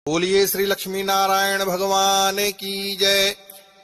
बोलिए श्री लक्ष्मी नारायण भगवान की जय।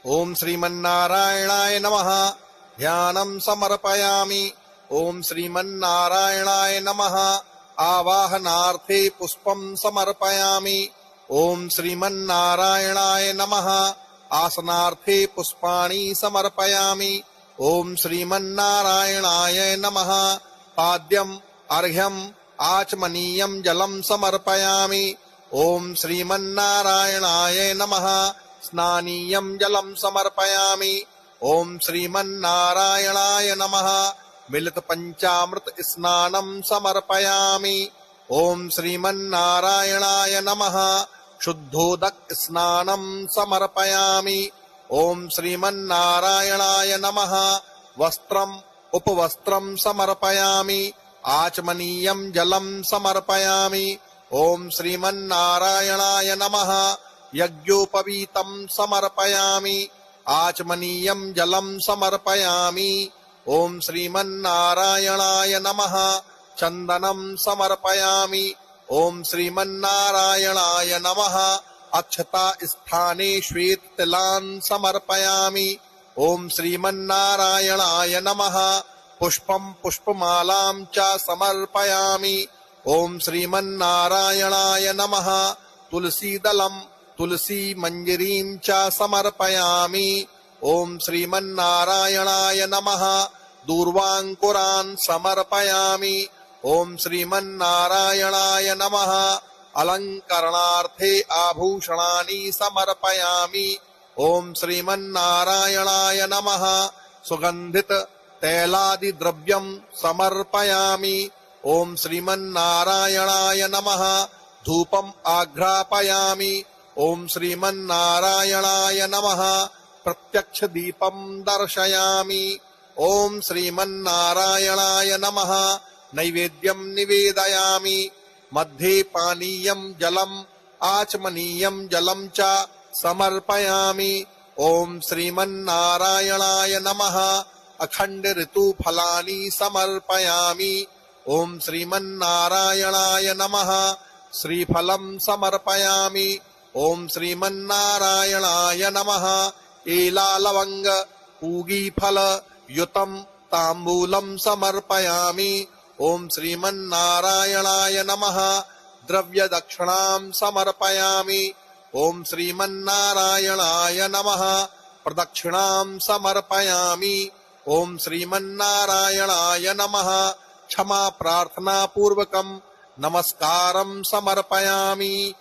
ओम श्रीमन्नारायणाय नमः। ध्यानं समर्पयामि। ओम श्रीमन्नारायणाय नमः। आवाहनार्थे पुष्पं समर्पयामि। ओम श्रीमन्नारायणाय नमः। आसनार्थे पुष्पाणि समर्पयामि। ओम श्रीमन्नारायणाय नमः। पाद्यम् अर्घ्यम् आचमनीयं जलं समर्पयामि। ओम श्रीमन्नारायणाय नमः। स्नानीयं जलं समर्पयामि। ओम श्रीमन्नारायणाय नमः। मिलित पंचामृत स्नानं समर्पयामि। ओम श्रीमन्नारायणाय नमः। शुद्धोदक स्नानं समर्पयामि। ओम श्रीमन्नारायणाय नमः। वस्त्रम् उपवस्त्रं समर्पयामि। आचमनीयं जलं समर्पयामि। ओम श्रीमन्नारायणाय नमः। यज्ञोपवीतं समर्पयामि। आचमनीयं जलं समर्पयामि। ओम श्रीमन्नारायणाय नमः। चन्दनं समर्पयामि। ओम श्रीमन्नारायणाय नमः। अक्षता स्थाने श्वेत तिलान् समर्पयामि। ओम श्रीमन्नारायणाय नमः। पुष्पं पुष्पमालां च समर्पयामि। ओम श्रीमन्नारायणाय नमः। तुलसीदलं तुलसी मंजरीं च समर्पयामि। ओम श्रीमन्नारायणाय नमः। दूर्वांकुरान् समर्पयामि। ओम श्रीमन्नारायणाय नमः। अलंकरणार्थे आभूषणानि समर्पयामि। ओम श्रीमन्नारायणाय नमः। सुगंधित तैलादि द्रव्यं समर्पयामि। ओम श्रीमन्नारायणाय नमः। धूपम् आघ्रापयामि। ओम श्रीमन्नारायणाय नमः। प्रत्यक्ष दीपं दर्शयामि। ओम श्रीमन्नारायणाय नमः। नैवेद्यं निवेदयामि। मध्ये पानीयं जलम् आचमनीयं जलं च समर्पयामि। ओम श्रीमन्नारायणाय नमः। अखंड ऋतुफलानि समर्पयामि। ओम श्रीमन्नारायणाय नमः। श्रीफलं समर्पयामि। ओम श्रीमन्नारायणाय नमः। एलालवंग पूगीफल युतं तांबूलं समर्पयामि। ओम श्रीमन्नारायणाय नमः। द्रव्य दक्षिणां समर्पयामि। ओम श्रीमन्नारायणाय नमः। प्रदक्षिणां समर्पयामि। ओम श्रीमन्नारायणाय नमः। क्षमा प्रार्थना पूर्वकं नमस्कारं समर्पयामि।